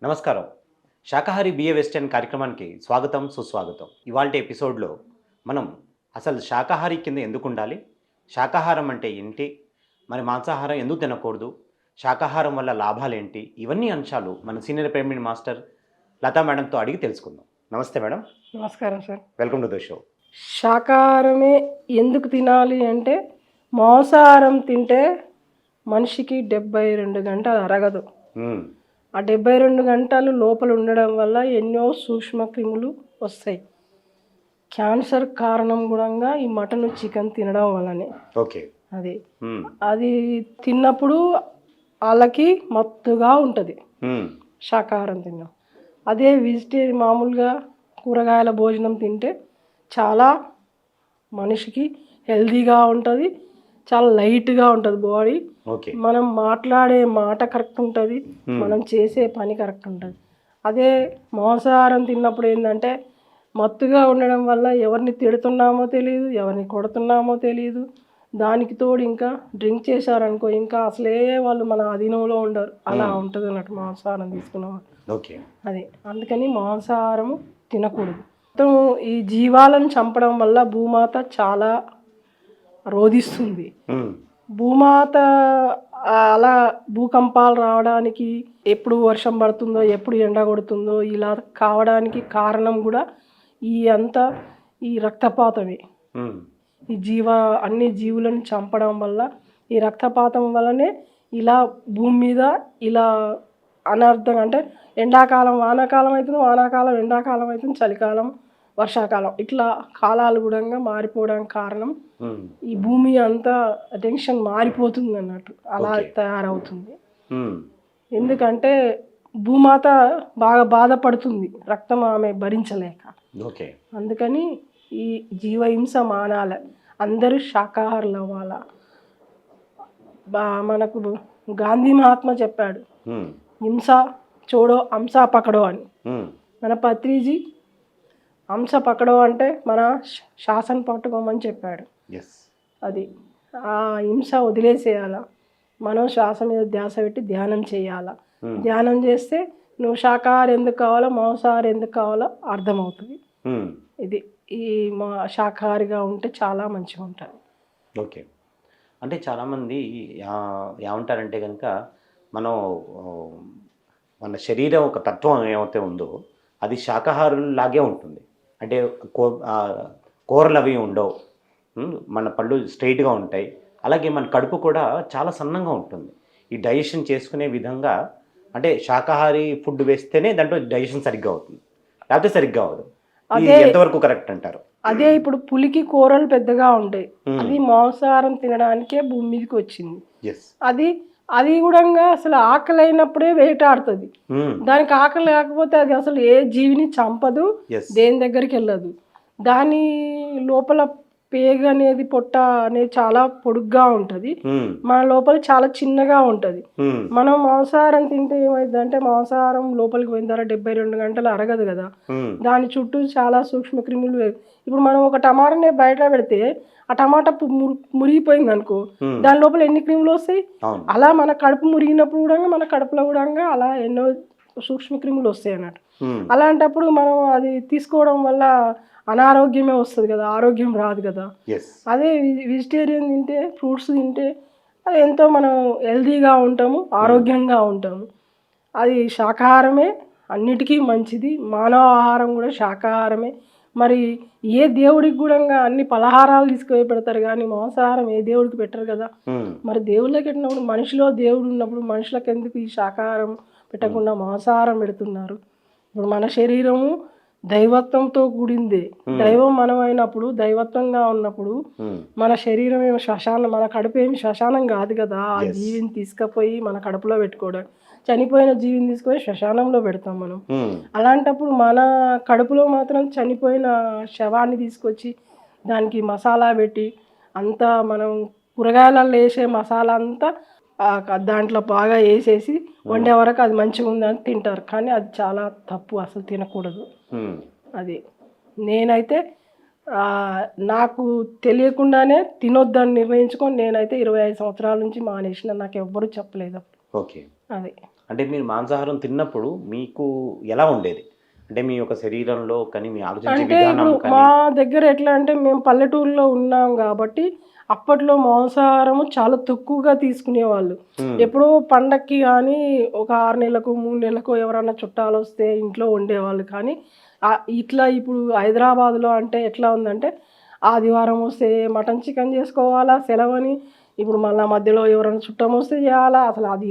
నమస్కారం. శాకాహారి BA western కార్యక్రమానికి స్వాగతం, సుస్వాగతం. ఇవాల్టి ఎపిసోడ్‌లో మనం అసలు శాకాహారి కింద ఎందుకుండాలి? శాకాహారం అంటే ఏంటి? మరి మాంసాహారం ఎందుకు తినకూడదు? శాకాహారం వల్ల లాభాలేంటి? ఇవన్నీ అంశాలు మన సీనియర్ పిరమిడ్ మాస్టర్ లతా మేడంతో అడిగి తెలుసుకుందాం. నమస్తే మేడం. నమస్కారం sir. Welcome to the show. శాకాహారమే ఎందుకు తినాలి అంటే, మాంసాహారం తింటే మనిషికి 72 గంటలు అరగదు. ఆ 72 గంటలు లోపల ఉండడం వల్ల ఎన్నో సూక్ష్మ క్రిములు వస్తాయి. క్యాన్సర్ కారణం కూడా ఈ మటన్ చికెన్ తినడం వల్లనే. ఓకే. అది తిన్నప్పుడు వాళ్ళకి మత్తుగా ఉంటుంది శాకాహారం తిన్నాం. అదే వెజిటేరియన్ మామూలుగా కూరగాయల భోజనం తింటే చాలా మనిషికి హెల్తీగా ఉంటుంది, చాలా లైట్గా ఉంటుంది బాడీ. మనం మాట్లాడే మాట కరెక్ట్ ఉంటుంది, మనం చేసే పని కరెక్ట్ ఉంటుంది. అదే మాంసాహారం తిన్నప్పుడు ఏంటంటే మత్తుగా ఉండడం వల్ల ఎవరిని తిడుతున్నామో తెలియదు, ఎవరిని కొడుతున్నామో తెలియదు. దానికి తోడు ఇంకా డ్రింక్ చేశారనుకో ఇంకా అసలే వాళ్ళు మన అధీనంలో ఉండరు, అలా ఉంటుంది అన్నట్టు మాంసాహారం తీసుకున్నాం. ఓకే. అది అందుకని మాంసాహారము తినకూడదు. మొత్తం ఈ జీవాలను చంపడం వల్ల భూమాత చాలా రోధిస్తుంది. భూమాత అలా భూకంపాలు రావడానికి, ఎప్పుడు వర్షం పడుతుందో ఎప్పుడు ఎండ కొడుతుందో ఇలా కావడానికి కారణం కూడా ఈ రక్తపాతమే. అన్ని జీవులను చంపడం వల్ల, ఈ రక్తపాతం వల్లనే ఇలా భూమి మీద ఇలా అనర్థం అంటే ఎండాకాలం వానాకాలం అవుతుంది, వానాకాలం ఎండాకాలం అవుతుంది, చలికాలం వర్షాకాలం, ఇట్లా కాలాలు కూడా మారిపోవడానికి కారణం ఈ భూమి అంతా టెన్షన్ మారిపోతుంది అన్నట్టు అలా తయారవుతుంది. ఎందుకంటే భూమాత బాగా బాధపడుతుంది రక్తం ఆమె భరించలేక. అందుకని ఈ జీవహింస మానాల, అందరూ శాకాహారులు అవ్వాలా. మనకు గాంధీ మహాత్మా చెప్పాడు, హింస చూడో హంస పకడో అని. మన పత్రిజీ హంస పకడో అంటే మన శాసన పట్టుకోమని చెప్పాడు. అది ఆ హింస వదిలేసేయాల, మనం శ్వాస మీద ధ్యాస పెట్టి ధ్యానం చేయాలా. ధ్యానం చేస్తే నువ్వు శాకాహారం ఎందుకు కావాలో మాంసాహారం ఎందుకు కావాలో అర్థమవుతుంది. ఇది ఈ శాకాహారిగా ఉంటే చాలా మంచిగా ఉంటుంది. ఓకే. అంటే చాలామంది ఏమంటారంటే కనుక మనం మన శరీరం ఒక తత్వం ఏమైతే ఉందో అది శాకాహారులాగే ఉంటుంది. అంటే కూరలు అవి ఉండవు, మన పళ్ళు స్ట్రైట్గా ఉంటాయి. అలాగే మన కడుపు కూడా చాలా సన్నంగా ఉంటుంది. ఈ డైజెషన్ చేసుకునే విధంగా అంటే శాకాహారి ఫుడ్ వేస్తేనే దాంట్లో డైజెషన్ సరిగ్గా అవుతుంది, లేకపోతే సరిగ్గా అవ్వదు. ఎంతవరకు కరెక్ట్ అంటారు? అదే ఇప్పుడు పులికి కూరలు పెద్దగా ఉంటాయి, అది మాంసాహారం తినడానికే భూమి మీదకి వచ్చింది. అది కూడా అసలు ఆకలి అయినప్పుడే వేటాడుతుంది. దానికి ఆకలి లేకపోతే అది అసలు ఏ జీవిని చంపదు, దేని దగ్గరికి వెళ్ళదు. దాని లోపల పేగ అనేది, పొట్ట అనేది చాలా పొడుగ్గా ఉంటుంది, మన లోపల చాలా చిన్నగా ఉంటుంది. మనం మాంసాహారం తింటే ఏమైందంటే మాంసాహారం లోపలికి పోయిన తర్వాత 72 గంటలు అరగదు కదా, దాని చుట్టూ చాలా సూక్ష్మ క్రిములు. ఇప్పుడు మనం ఒక టమాటాని బయట పెడితే ఆ టమాటా మురిగిపోయింది అనుకో, దాని లోపల ఎన్ని క్రిములు వస్తాయి. అలా మన కడుపు మురిగినప్పుడు కూడా మన కడుపులో కూడా అలా ఎన్నో సూక్ష్మ క్రిములు వస్తాయి అన్నట్టు. అలాంటప్పుడు మనం అది తీసుకోవడం వల్ల అనారోగ్యమే వస్తుంది కదా, ఆరోగ్యం రాదు కదా. అదే వెజిటేరియన్ తింటే, ఫ్రూట్స్ తింటే అది ఎంతో మనం హెల్తీగా ఉంటాము, ఆరోగ్యంగా ఉంటాము. అది శాకాహారమే అన్నిటికీ మంచిది. మానవ ఆహారం కూడా శాకాహారమే. మరి ఏ దేవుడికి కూడా అన్ని పలహారాలు తీసుకుపోయి పెడతారు కానీ మాంసాహారం ఏ దేవుడికి పెట్టరు కదా. మరి దేవుళ్ళకి పెట్టినప్పుడు, మనిషిలో దేవుడు ఉన్నప్పుడు మనుషులకు ఎందుకు ఈ శాకాహారం పెట్టకుండా మాంసాహారం పెడుతున్నారు? ఇప్పుడు మన శరీరము దైవత్వంతో కూడిందే. దైవం మనం అయినప్పుడు, దైవత్వంగా ఉన్నప్పుడు మన శరీరం ఏమి శ్మశానం, మన కడుపు ఏమి శ్మశానం కాదు కదా. ఆ జీవిని తీసుకుపోయి మన కడుపులో పెట్టుకోవడం, చనిపోయిన జీవిని తీసుకొని శ్మశానంలో పెడతాం మనం. అలాంటప్పుడు మన కడుపులో మాత్రం చనిపోయిన శవాన్ని తీసుకొచ్చి దానికి మసాలా పెట్టి అంతా మనం కూరగాయలలో వేసే మసాలా అంతా దాంట్లో బాగా వేసేసి వండే వరకు అది మంచిగా ఉందని తింటారు. కానీ అది చాలా తప్పు, అసలు తినకూడదు. అది నేనైతే నాకు తెలియకుండానే తినొద్దని నిర్ణయించుకొని నేనైతే 25 సంవత్సరాల నుంచి మానేసిన. నాకు ఎవ్వరూ చెప్పలేదు. ఓకే. అది. అంటే మీరు మాంసాహారం తిన్నప్పుడు మీకు ఎలా ఉండేది? అంటే మీ యొక్క శరీరంలో కానీ, మీ ఆలోచించే అంటే విధానం ఇప్పుడు కానీ మా దగ్గర ఎట్లా అంటే మేము పల్లెటూరులో ఉన్నాం కాబట్టి అప్పట్లో మాంసాహారము చాలా తక్కువగా తీసుకునేవాళ్ళు. హ్మ్. ఎప్పుడో పండక్కి కానీ ఒక 6 నెలలకు 3 నెలలకు ఎవరైనా చుట్టాలు వస్తే ఇంట్లో వండేవాళ్ళు. కానీ ఇట్లా ఇప్పుడు హైదరాబాద్లో అంటే ఎట్లా ఉందంటే ఆదివారం వస్తే మటన్ చికెన్ చేసుకోవాలా సెలవని. ఇప్పుడు మళ్ళా మధ్యలో ఎవరైనా చుట్టం వస్తే చేయాలా. అసలు అది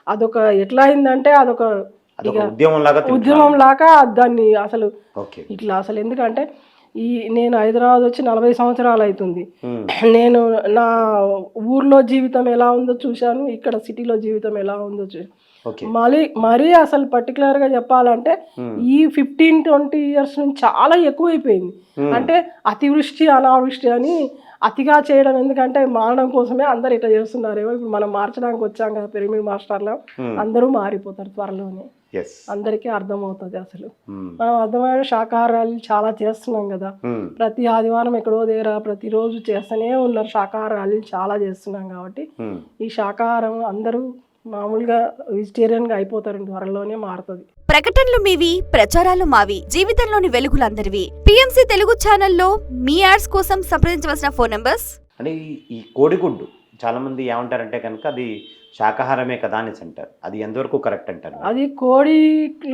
అదొక ఎట్లా అయిందంటే అదొక అదొక ఇక ఉద్యమంలాగా తింటున్నారు. ఉద్యమం లాగా దాన్ని అసలు ఓకే. ఇట్లా అసలు ఎందుకంటే నేను హైదరాబాద్ వచ్చి 40 సంవత్సరాలు అవుతుంది. హ్మ్. నేను నా ఊర్లో జీవితం ఎలా ఉందో చూశాను. ఇక్కడ సిటీలో జీవితం ఎలా ఉందో చూశాను. ఓకే. మరీ అసలు పర్టికులర్గా చెప్పాలంటే హ్మ్. ఈ 15-20 ఇయర్స్ నుంచి చాలా ఎక్కువైపోయింది. హ్మ్. అంటే అతివృష్టి అనావృష్టి అని అతిగా చేయడం ఎందుకంటే మారడం కోసమే అందరు ఇట్లా చేస్తున్నారేమో. ఇప్పుడు మనం మార్చడానికి వచ్చాం కదా పిరమిడ్ మాస్టర్లో. హ్మ్. అందరూ మారిపోతారు త్వరలోనే. యెస్. అందరికీ అర్థమవుతుంది అసలు. హ్మ్. మనం అర్థమైన శాకాహారాలు చాలా చేస్తున్నాం కదా. హ్మ్. ప్రతి ఆదివారం ఎక్కడో దగ్గర ప్రతిరోజు చేస్తూనే ఉన్నారు శాకాహారాలు చాలా చేస్తున్నాం కాబట్టి హ్మ్. ఈ శాకాహారం అందరూ మామూలుగా వెజిటేరియన్గా అయిపోతారు. త్వరలోనే మారుతుంది. ప్రకటనలు మీవి, ప్రచారాలు మావి. జీవితంలోని వెలుగులందరివి. పిఎంసి తెలుగు ఛానల్లో మీ యాడ్స్ కోసం సంప్రదించవలసిన ఫోన్ నంబర్స్. అంటే ఈ కోడిగుడ్డు చాలామంది ఏమంటారంటే కనుక అది శాకాహారమే కదా అనేసి అంటారు. అది ఎంతవరకు కరెక్ట్ అంటారు? అది కోడి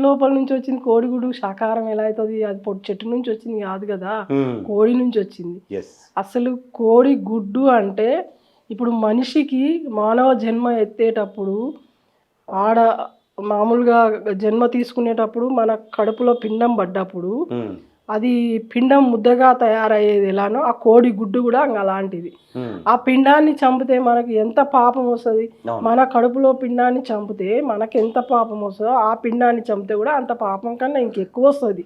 లోపల నుంచి వచ్చింది. కోడిగుడ్డు శాకాహారం ఎలా అవుతుంది? అది పొట్టు చెట్టు నుంచి వచ్చింది కాదు కదా, కోడి నుంచి వచ్చింది. ఎస్. అసలు కోడి గుడ్డు అంటే ఇప్పుడు మనిషికి మానవ జన్మ ఎత్తేటప్పుడు ఆడ మామూలుగా జన్మ తీసుకునేటప్పుడు మన కడుపులో పిండం పడ్డప్పుడు అది పిండం ముద్దగా తయారయ్యేది ఎలానో ఆ కోడి గుడ్డు కూడా అలాంటిది. ఆ పిండాన్ని చంపితే మనకి ఎంత పాపం వస్తుంది. మన కడుపులో పిండాన్ని చంపితే మనకి ఎంత పాపం వస్తుందో ఆ పిండాన్ని చంపితే కూడా అంత పాపం కన్నా ఇంకెక్కువ వస్తుంది.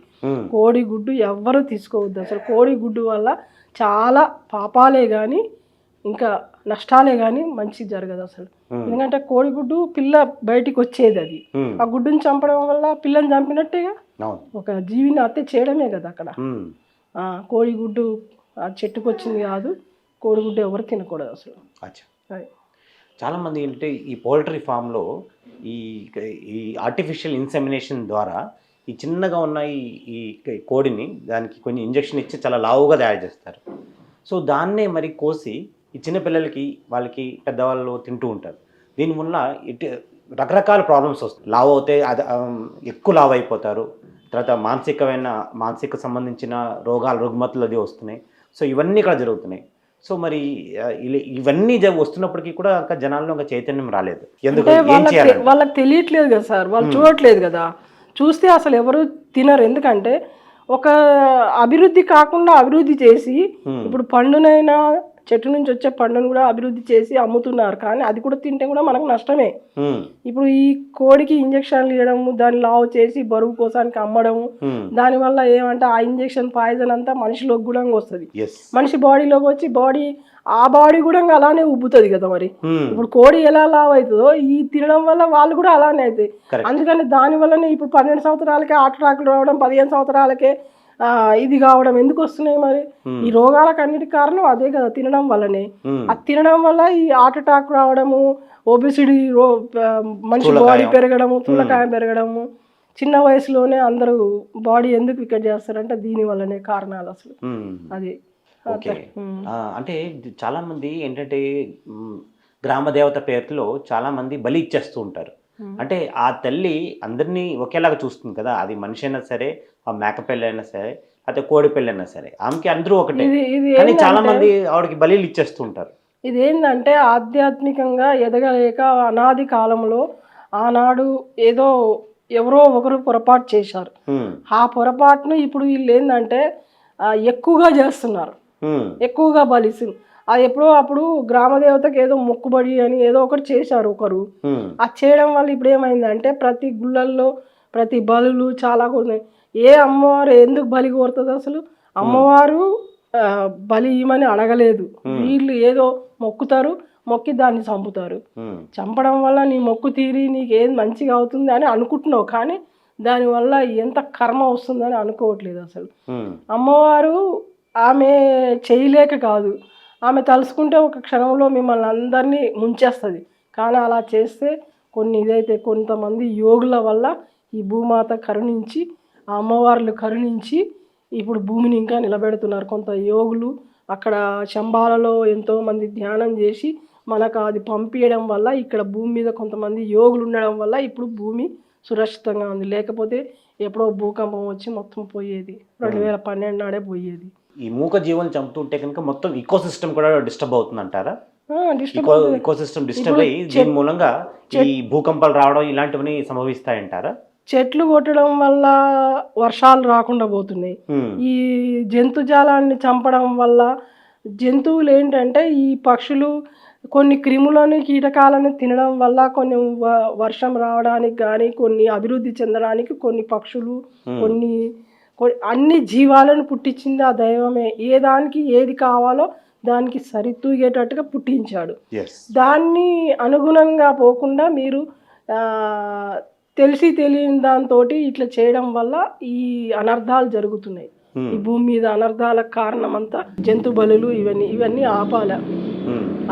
కోడి గుడ్డు ఎవ్వరూ తీసుకోవద్దు. అసలు కోడి గుడ్డు వల్ల చాలా పాపాలే కానీ ఇంకా నష్టాలే కానీ మంచి జరగదు అసలు. ఎందుకంటే కోడిగుడ్డు పిల్ల బయటికి వచ్చేది. అది ఆ గుడ్డుని చంపడం వల్ల పిల్లని చంపినట్టేగా. ఒక జీవిని హత్య చేయడమే కదా అక్కడ. కోడిగుడ్డు ఆ చెట్టుకు వచ్చింది కాదు. కోడిగుడ్డు ఎవరు తినకూడదు అసలు. చాలామంది ఏంటంటే ఈ పౌల్ట్రీ ఫామ్లో ఈ ఈ ఆర్టిఫిషియల్ ఇన్సెమినేషన్ ద్వారా ఈ చిన్నగా ఉన్న ఈ కోడిని దానికి కొన్ని ఇంజెక్షన్ ఇచ్చి చాలా లావుగా తయారు చేస్తారు. సో దాన్నే మరి కోసి ఈ చిన్నపిల్లలకి వాళ్ళకి పెద్దవాళ్ళు తింటూ ఉంటారు. దీనివల్ల రకరకాల ప్రాబ్లమ్స్ వస్తాయి. లావు అవుతే అది ఎక్కువ లావు అయిపోతారు. తర్వాత మానసిక సంబంధించిన రుగ్మతలు అది వస్తున్నాయి. సో ఇవన్నీ ఇక్కడ జరుగుతున్నాయి. సో మరి ఇవన్నీ వస్తున్నప్పటికీ కూడా ఇంకా జనాల్లో ఇంకా చైతన్యం రాలేదు. ఎందుకు? వాళ్ళకి తెలియట్లేదు కదా సార్. వాళ్ళు చూడట్లేదు కదా. చూస్తే అసలు ఎవరు తినరు. ఎందుకంటే ఒక అభివృద్ధి కాకుండా అభివృద్ధి చేసి ఇప్పుడు పండునైనా చెట్టు నుంచి వచ్చే పండును కూడా అభివృద్ధి చేసి అమ్ముతున్నారు. కానీ అది కూడా తింటే కూడా మనకు నష్టమే. ఇప్పుడు ఈ కోడికి ఇంజక్షన్లు ఇవ్వడము, దాన్ని లావు చేసి బరువు కోసానికి అమ్మడము, దానివల్ల ఏమంటే ఆ ఇంజక్షన్ పాయిజన్ అంతా మనిషిలోకి కూడా వస్తుంది. మనిషి బాడీలోకి వచ్చి ఆ బాడీ కూడా అలానే ఉబ్బుతుంది కదా. మరి ఇప్పుడు కోడి ఎలా లావు అవుతుందో ఈ తినడం వల్ల వాళ్ళు కూడా అలానే అవుతాయి. అందుకని దానివల్లనే ఇప్పుడు 12 సంవత్సరాలకే హార్ట్ అటాక్లు రావడం, 15 సంవత్సరాలకే ఇది కావడం ఎందుకు వస్తున్నాయి? మరి ఈ రోగాలకు అన్నిటి కారణం అదే కదా, తినడం వల్లనే. అది తినడం వల్ల ఈ హార్ట్ అటాక్ రావడము, ఒబెసిటీ, మనిషి బాడీ పెరగడము, స్థూలకాయం పెరగడము, చిన్న వయసులోనే అందరూ బాడీ ఎందుకు వికెట్ చేస్తారంటే దీని వల్లనే కారణాలు అసలు. అది అంటే చాలామంది ఏంటంటే గ్రామ దేవత పేరులో చాలామంది బలి ఇచ్చేస్తూ ఉంటారు. అంటే ఆ తల్లి అందరినీ ఒకేలాగా చూస్తుంది కదా. అది మనిషి అయినా సరే, ఆ మేక పెళ్ళి అయినా సరే, అయితే కోడి పెళ్ళి అయినా సరే, ఆమెకి అందరూ ఒకటే. కానీ చాలా మంది ఆవిడకి బలిలు ఇచ్చేస్తూ ఉంటారు. ఇదేంటంటే ఆధ్యాత్మికంగా ఎదగలేక అనాది కాలంలో ఆనాడు ఎవరో ఒకరు పొరపాటు చేశారు. ఆ పొరపాటును ఇప్పుడు వీళ్ళు ఏంటంటే ఎక్కువగా చేస్తున్నారు. ఎక్కువగా బలిస్తుంది. అది ఎప్పుడో అప్పుడు గ్రామదేవతకి ఏదో మొక్కుబడి అని ఏదో ఒకటి చేశారు ఒకరు. అది చేయడం వల్ల ఇప్పుడు ఏమైందంటే ప్రతి గుళ్ళల్లో ప్రతి బలులు చాలా కొన్ని. ఏ అమ్మవారు ఎందుకు బలి కోరుతుంది అసలు? అమ్మవారు బలి ఇవ్వమని అడగలేదు. వీళ్ళు ఏదో మొక్కుతారు, మొక్కి దాన్ని చంపుతారు. చంపడం వల్ల నీ మొక్కు తీరి నీకేం మంచిగా అవుతుంది అని అనుకుంటున్నావు. కానీ దానివల్ల ఎంత కర్మ వస్తుందని అనుకోవట్లేదు అసలు. అమ్మవారు ఆమె చేయలేక కాదు, ఆమె తలుసుకుంటే ఒక క్షణంలో మిమ్మల్ని అందరినీ ముంచేస్తుంది. కానీ అలా చేస్తే ఇదైతే కొంతమంది యోగుల వల్ల ఈ భూమాత కరుణించి ఆ అమ్మవార్లు కరుణించి ఇప్పుడు భూమిని ఇంకా నిలబెడుతున్నారు. కొంత యోగులు అక్కడ శంబాలలో ఎంతోమంది ధ్యానం చేసి మనకు అది పంపించడం వల్ల ఇక్కడ భూమి మీద కొంతమంది యోగులు ఉండడం వల్ల ఇప్పుడు భూమి సురక్షితంగా ఉంది. లేకపోతే ఎప్పుడో భూకంపం వచ్చి మొత్తం పోయేది. 2012 నాడే పోయేది. ఈ మూక జీవం చంపుతుంటే కనుక మొత్తం ఈకో సిస్టమ్ కూడా డిస్టర్బ్ అవుతుంది అంటారా? ఈకో సిస్టమ్ డిస్టర్బ్ అయ్యి దీని మూలంగా ఈ భూకంపాలు రావడం ఇలాంటివన్నీ సంభవిస్తాయంటారా? చెట్లు కొట్టడం వల్ల వర్షాలు రాకుండా పోతున్నాయి. ఈ జంతుజాలాన్ని చంపడం వల్ల జంతువులు ఏంటంటే ఈ పక్షులు కొన్ని క్రిములను కీటకాలను తినడం వల్ల కొన్ని వర్షం రావడానికి కానీ కొన్ని అభివృద్ధి చెందడానికి కొన్ని పక్షులు కొన్ని అన్ని జీవాలను పుట్టించింది ఆ దైవమే. ఏ దానికి ఏది కావాలో దానికి సరితూగేటట్టుగా పుట్టించాడు. దాన్ని అనుగుణంగా పోకుండా మీరు తెలిసి తెలియని దాంతో ఇట్లా చేయడం వల్ల ఈ అనర్థాలు జరుగుతున్నాయి. ఈ భూమి మీద అనర్థాలకు కారణం అంతా జంతు బలులు ఇవన్నీ ఆపాల.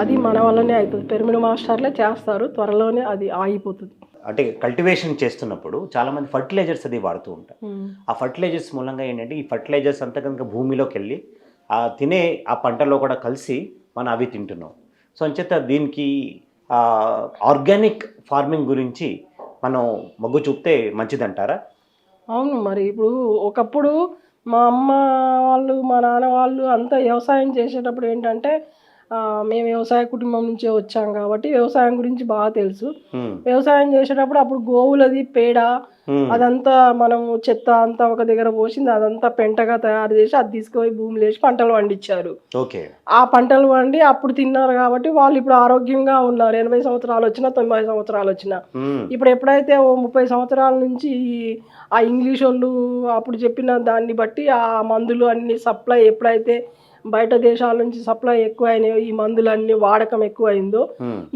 అది మన వల్లనే అవుతుంది. పిరమిడ్ మాస్టర్లే చేస్తారు, త్వరలోనే అది ఆగిపోతుంది. అంటే కల్టివేషన్ చేస్తున్నప్పుడు చాలా మంది ఫర్టిలైజర్స్ అది వాడుతూ ఉంటారు. ఆ ఫర్టిలైజర్స్ మూలంగా ఏంటంటే ఈ ఫర్టిలైజర్స్ అంతా కనుక భూమిలోకి వెళ్ళి తినే ఆ పంటలో కూడా కలిసి మనం అవి తింటున్నాం. సో అంచేత దీనికి ఆర్గానిక్ ఫార్మింగ్ గురించి మనం మొగ్గు చూపితే మంచిదంటారా? అవును, మరి ఇప్పుడు ఒకప్పుడు మా అమ్మ వాళ్ళు మా నాన్న వాళ్ళు అంతా వ్యవసాయం చేసేటప్పుడు ఏంటంటే మేము వ్యవసాయ కుటుంబం నుంచే వచ్చాం కాబట్టి వ్యవసాయం గురించి బాగా తెలుసు. వ్యవసాయం చేసేటప్పుడు అప్పుడు గోవులది పేడ అదంతా మనము చెత్త అంతా ఒక దగ్గర పోసింది అదంతా పెంటగా తయారు చేసి అది తీసుకుపోయి భూమిలో వేసి పంటలు పండించారు. ఆ పంటలు పండి అప్పుడు తిన్నారు కాబట్టి వాళ్ళు ఇప్పుడు ఆరోగ్యంగా ఉన్నారు. 80 సంవత్సరాలు వచ్చినా 90 సంవత్సరాలు వచ్చినా. ఇప్పుడు ఎప్పుడైతే 30 సంవత్సరాల నుంచి ఆ ఇంగ్లీష్ వాళ్ళు అప్పుడు చెప్పిన దాన్ని బట్టి ఆ మందులు అన్ని సప్లై ఎప్పుడైతే బయట దేశాల నుంచి సప్లై ఎక్కువ అయినాయో ఈ మందులన్నీ వాడకం ఎక్కువ అయిందో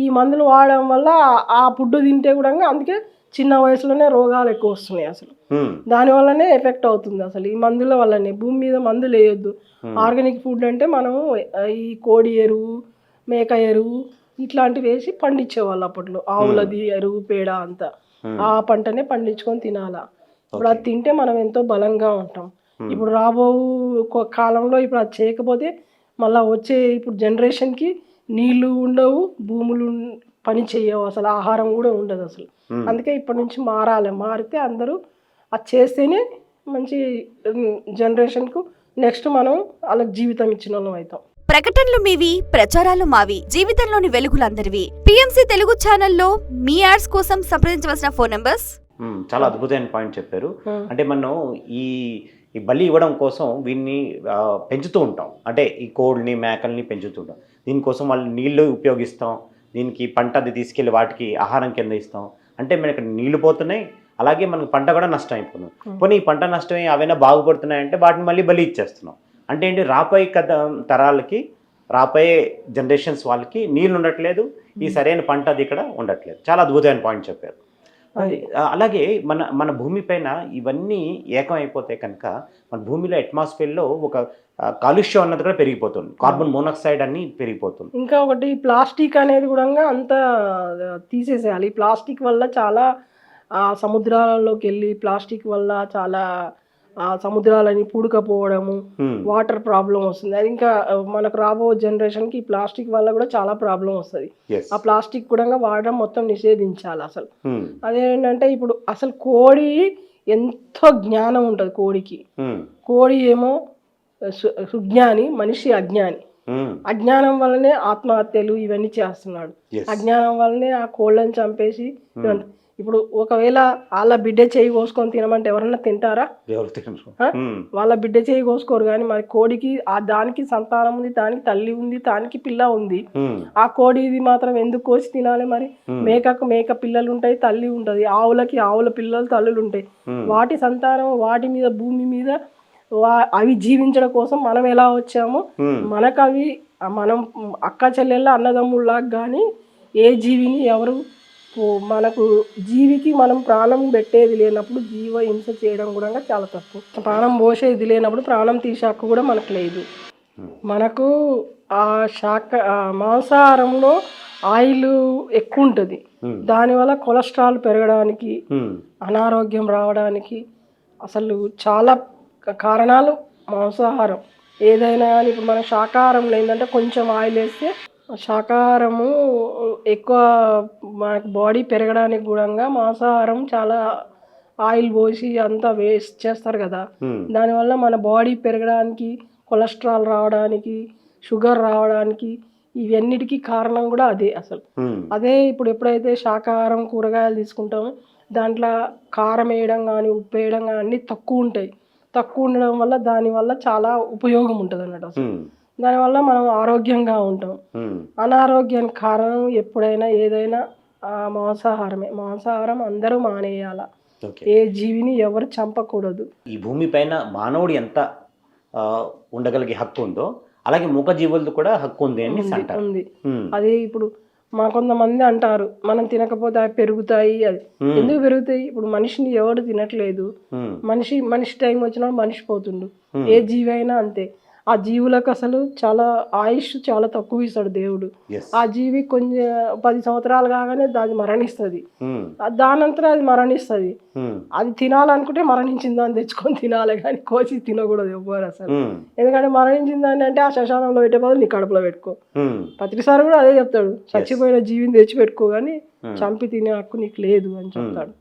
ఈ మందులు వాడడం వల్ల ఆ ఫుడ్ తింటే కూడా అందుకే చిన్న వయసులోనే రోగాలు ఎక్కువ వస్తున్నాయి. అసలు దానివల్లనే ఎఫెక్ట్ అవుతుంది. అసలు ఈ మందుల వల్లనే భూమి మీద మందులు వేయొద్దు. ఆర్గానిక్ ఫుడ్ అంటే మనం ఈ కోడి ఎరువు మేక ఎరువు ఇట్లాంటివి వేసి పండించేవాళ్ళు అప్పట్లో. ఆవులది ఎరువు పేడ అంతా ఆ పంటనే పండించుకొని తినాలా. ఇప్పుడు అది తింటే మనం ఎంతో బలంగా ఉంటాం. ఇప్పుడు రాబో కాలంలో ఇప్పుడు అది చేయకపోతే మళ్ళీ వచ్చే ఇప్పుడు జనరేషన్కి నీళ్లు ఉండవు, భూములు పని చేయవు, అసలు ఆహారం కూడా ఉండదు అసలు. అందుకే ఇప్పటి నుంచి మారితే అందరూ అది చేస్తేనే మంచి జనరేషన్కు నెక్స్ట్ మనం వాళ్ళకి జీవితం ఇచ్చిన వాళ్ళం అవుతాం. ప్రకటనలు మీవి, ప్రచారాలు మావి, జీవితంలోని వెలుగులందరివి. పిఎంసి తెలుగు ఛానల్లో మీ యాడ్స్ కోసం సంప్రదించవలసిన ఫోన్ నంబర్స్. చాలా అద్భుతమైన పాయింట్ చెప్పారు. అంటే మనం ఈ బలి ఇవ్వడం కోసం వీన్ని పెంచుతూ ఉంటాం. అంటే ఈ కోళ్ళని మేకల్ని పెంచుతూ ఉంటాం. దీనికోసం వాళ్ళు నీళ్లు ఉపయోగిస్తాం, దీనికి పంట అది తీసుకెళ్ళి వాటికి ఆహారం కింద ఇస్తాం. అంటే మనకి నీళ్లు పోతున్నాయి, అలాగే మనకు పంట కూడా నష్టం అయిపోతుంది. పోనీ ఈ పంట నష్టం అవైనా బాగుపడుతున్నాయంటే వాటిని మళ్ళీ బలి ఇచ్చేస్తున్నాం. అంటే ఏంటి, రాబోయే తరాలకి రాబోయే జనరేషన్స్ వాళ్ళకి నీళ్ళు ఉండట్లేదు, ఈ సరైన పంట అది ఇక్కడ ఉండట్లేదు. చాలా అద్భుతమైన పాయింట్ చెప్పారు. అలాగే మన భూమి పైన ఇవన్నీ ఏకం అయిపోతే కనుక మన భూమిలో అట్మాస్ఫియర్లో ఒక కాలుష్యం అన్నది కూడా పెరిగిపోతుంది. కార్బన్ మోనాక్సైడ్ అన్ని పెరిగిపోతుంది. ఇంకా ఒకటి ప్లాస్టిక్ అనేది కూడా అంతా తీసేసేయాలి. ప్లాస్టిక్ వల్ల చాలా సముద్రాలలోకి వెళ్ళి ప్లాస్టిక్ వల్ల చాలా సముద్రాలని పూడకపోవడము, వాటర్ ప్రాబ్లం వస్తుంది. అది ఇంకా మనకు రాబో జనరేషన్కి ప్లాస్టిక్ వల్ల కూడా చాలా ప్రాబ్లం వస్తుంది. ఆ ప్లాస్టిక్ కూడా వాడడం మొత్తం నిషేధించాలి అసలు. అదేంటంటే ఇప్పుడు అసలు కోడి ఎంతో జ్ఞానం ఉంటుంది కోడికి. కోడి ఏమో సుజ్ఞాని, మనిషి అజ్ఞాని. అజ్ఞానం వల్లనే ఆత్మహత్యలు ఇవన్నీ చేస్తున్నాడు. అజ్ఞానం వల్లనే ఆ కోళ్ళని చంపేసి. ఇప్పుడు ఒకవేళ వాళ్ళ బిడ్డ చేయి కోసుకొని తినమంటే ఎవరన్నా తింటారా? వాళ్ళ బిడ్డ చేయి కోసుకోరు. కానీ మరి కోడికి దానికి సంతానం ఉంది, దానికి తల్లి ఉంది, దానికి పిల్ల ఉంది. ఆ కోడిది మాత్రం ఎందుకు కోసి తినాలి? మరి మేకకు మేక పిల్లలు ఉంటాయి, తల్లి ఉంటుంది. ఆవులకి ఆవుల పిల్లలు తల్లులు ఉంటాయి. వాటి సంతానం వాటి మీద భూమి మీద అవి జీవించడం కోసం మనం ఎలా వచ్చామో మనకు అవి మనం అక్క చెల్లెళ్ళ అన్నదమ్ముళ్ళకి కానీ ఏ జీవిని ఎవరు మనకు జీవికి మనం ప్రాణం పెట్టేది లేనప్పుడు జీవ హింస చేయడం కూడా చాలా తప్పు. ప్రాణం పోసేది లేనప్పుడు ప్రాణం తీసే హక్కు కూడా మనకు లేదు. మనకు ఆ మాంసాహారంలో ఆయిల్ ఎక్కువ ఉంటుంది. దానివల్ల కొలెస్ట్రాల్ పెరగడానికి, అనారోగ్యం రావడానికి అసలు చాలా కారణాలు మాంసాహారం. ఏదైనా కానీ ఇప్పుడు మన శాకాహారంలో ఏంటంటే కొంచెం ఆయిల్ వేస్తే శాకాహారము ఎక్కువ మనకి బాడీ పెరగడానికి కూడా మాంసాహారం చాలా ఆయిల్ పోసి అంతా వేస్ట్ చేస్తారు కదా. దానివల్ల మన బాడీ పెరగడానికి, కొలెస్ట్రాల్ రావడానికి, షుగర్ రావడానికి ఇవన్నిటికీ కారణం కూడా అదే అసలు. అదే ఇప్పుడు ఎప్పుడైతే శాకాహారం కూరగాయలు తీసుకుంటామో దాంట్లో కారం వేయడం కానీ, ఉప్పు వేయడం కానీ అన్నీ తక్కువ ఉంటాయి. తక్కువ ఉండడం వల్ల దానివల్ల చాలా ఉపయోగం ఉంటుంది అన్నట్టు. అసలు దానివల్ల మనం ఆరోగ్యంగా ఉంటాం. అనారోగ్యానికి కారణం ఎప్పుడైనా ఏదైనా మాంసాహారమే. మాంసాహారం అందరూ మానేయాల. ఏ జీవిని ఎవరు చంపకూడదు. ఈ భూమి పైన మానవుడు ఎంత ఉండగలిగే హక్కు ఉందో అలాగే మూగజీవులది కూడా హక్కు ఉంది అని అంటారు. ఉంది. అది ఇప్పుడు మా కొంతమంది అంటారు మనం తినకపోతే అవి పెరుగుతాయి. అది ఎందుకు పెరుగుతాయి? ఇప్పుడు మనిషిని ఎవరు తినట్లేదు. మనిషి టైం వచ్చినప్పుడు మనిషి పోతుండు. ఏ జీవి అయినా అంతే. ఆ జీవులకు అసలు చాలా ఆయుష్ చాలా తక్కువ ఇస్తాడు దేవుడు. ఆ జీవి కొంచెం 10 సంవత్సరాలు కాగానే అది మరణిస్తుంది. దానంతరం అది మరణిస్తుంది. అది తినాలనుకుంటే మరణించిన దాన్ని తెచ్చుకొని తినాలి, కానీ కోసి తినకూడదు ఎవ్వరు అసలు. ఎందుకంటే మరణించిన దాన్ని అంటే ఆ శ్మశానంలో పెట్టే బదులు నీ కడుపులో పెట్టుకో. పత్రిసారి కూడా అదే చెప్తాడు, చచ్చిపోయిన జీవిని తెచ్చి పెట్టుకో కానీ చంపి తినే హక్కు నీకు లేదు అని చెప్తాడు.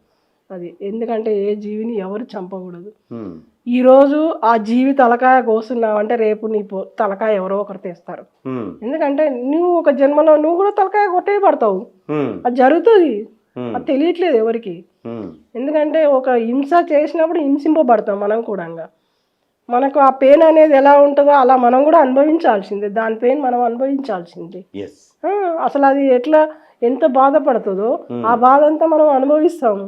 అది ఎందుకంటే ఏ జీవిని ఎవరు చంపకూడదు. ఈరోజు ఆ జీవి తలకాయ కోస్తున్నావు అంటే రేపు నీ తలకాయ ఎవరో ఒకరు తెస్తారు. ఎందుకంటే నువ్వు ఒక జన్మలో నువ్వు కూడా తలకాయ కొట్టేయబడతావు. అది జరుగుతుంది, అది తెలియట్లేదు ఎవరికి. ఎందుకంటే ఒక హింస చేసినప్పుడు హింసింపబడతాం మనం కూడా. మనకు ఆ పెయిన్ అనేది ఎలా ఉంటుందో అలా మనం కూడా అనుభవించాల్సిందే. దాని పెయిన్ మనం అనుభవించాల్సిందే. అసలు అది ఎట్లా ఎంత బాధపడుతుందో ఆ బాధ అంతా మనం అనుభవిస్తాము.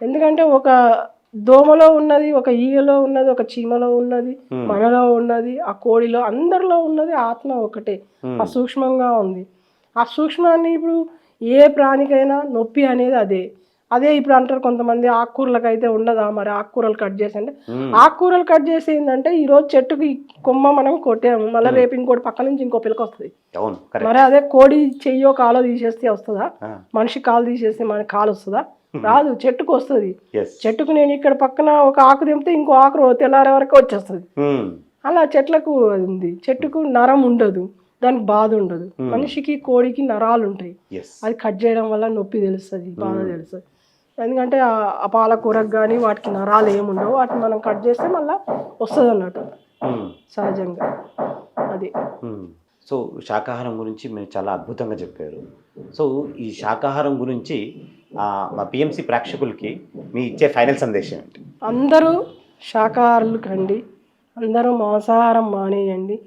ఎందుకంటే ఒక దోమలో ఉన్నది, ఒక ఈగలో ఉన్నది, ఒక చీమలో ఉన్నది, మనలో ఉన్నది, ఆ కోడిలో అందరిలో ఉన్నది ఆత్మ ఒకటే. ఆ సూక్ష్మంగా ఉంది. ఆ సూక్ష్మాన్ని ఇప్పుడు ఏ ప్రాణికైనా నొప్పి అనేది అదే ఇప్పుడు అంటారు కొంతమంది ఆకుకూరలకు అయితే ఉండదా మరి ఆకుకూరలు కట్ చేసి అంటే, ఆకుకూరలు కట్ చేసి ఏంటంటే ఈరోజు చెట్టుకి కొమ్మ మనం కొట్టాము, మళ్ళీ రేపు ఇంకోటి పక్క నుంచి ఇంకో పిల్లకి వస్తుంది. మరి అదే కోడి చెయ్యో కాలో తీసేస్తే వస్తుందా? మనిషి కాలు తీసేస్తే మన కాలు వస్తుందా? రాదు. చెట్టుకు వస్తుంది. చెట్టుకు నేను ఇక్కడ పక్కన ఒక ఆకు తెంపితే ఇంకో ఆకు తెల్లారే వరకు వచ్చేస్తుంది. అలా చెట్లకు ఉంది. చెట్టుకు నరం ఉండదు, దానికి బాధ ఉండదు. మనిషికి కోడికి నరాలు ఉంటాయి. అది కట్ చేయడం వల్ల నొప్పి తెలుస్తుంది, బాధ తెలుస్తుంది. ఎందుకంటే ఆ పాలకూరకు కానీ వాటికి నరాలు ఏముండవు. వాటిని మనం కట్ చేస్తే మళ్ళీ వస్తుంది అన్నట్టు సహజంగా. అది. సో శాకాహారం గురించి మీరు చాలా అద్భుతంగా చెప్పారు. సో ఈ శాకాహారం గురించి మా పిఎంసి ప్రేక్షకులకి మీ ఇచ్చే ఫైనల్ సందేశం ఏంటి? అందరూ శాకాహారులు కండి, అందరూ మాంసాహారం మానేయండి.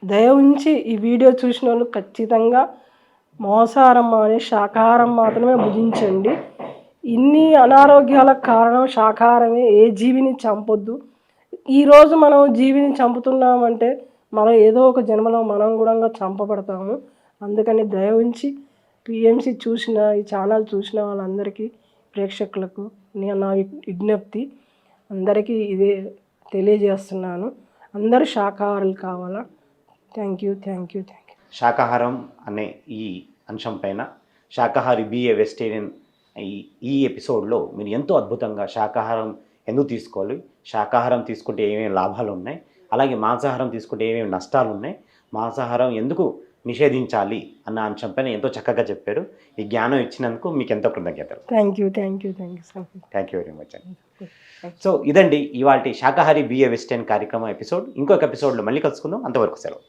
దయవుంచి ఈ వీడియో చూసిన వాళ్ళు ఖచ్చితంగా మాంసాహారం మానే శాకాహారం మాత్రమే భుజించండి. ఇన్ని అనారోగ్యాలకు కారణం శాకాహారమే. ఏ జీవిని చంపొద్దు. ఈరోజు మనం జీవిని చంపుతున్నామంటే మనం ఏదో ఒక జన్మలో మనం కూడా చంపబడతాము. అందుకని దయవుంచి పిఎంసి చూసిన ఈ ఛానల్ చూసిన వాళ్ళందరికీ ప్రేక్షకులకు నా విజ్ఞప్తి, అందరికీ ఇదే తెలియజేస్తున్నాను. అందరూ శాకాహారులు కావాలా. Thank you. శాకాహారం అనే ఈ అంశం పైన శాకాహారి బిఏ వెజిటేరియన్ ఈ ఎపిసోడ్లో మీరు ఎంతో అద్భుతంగా శాకాహారం ఎందుకు తీసుకోవాలి, శాకాహారం తీసుకుంటే ఏమేమి లాభాలు ఉన్నాయి, అలాగే మాంసాహారం తీసుకుంటే ఏమేమి నష్టాలు ఉన్నాయి, మాంసాహారం ఎందుకు నిషేధించాలి అన్న అంశంపైన ఎంతో చక్కగా చెప్పారు. ఈ జ్ఞానం ఇచ్చినందుకు మీకు ఎంతో కృతజ్ఞతలు. థ్యాంక్ యూ వెరీ మచ్ అండి. సో ఇదండి ఇవాళ శాకాహారి బిఏ వెజిటేరియన్ కార్యక్రమం ఎపిసోడ్. ఇంకొక ఎపిసోడ్లో మళ్ళీ కలుసుకుందాం. అంతవరకు సెలవు.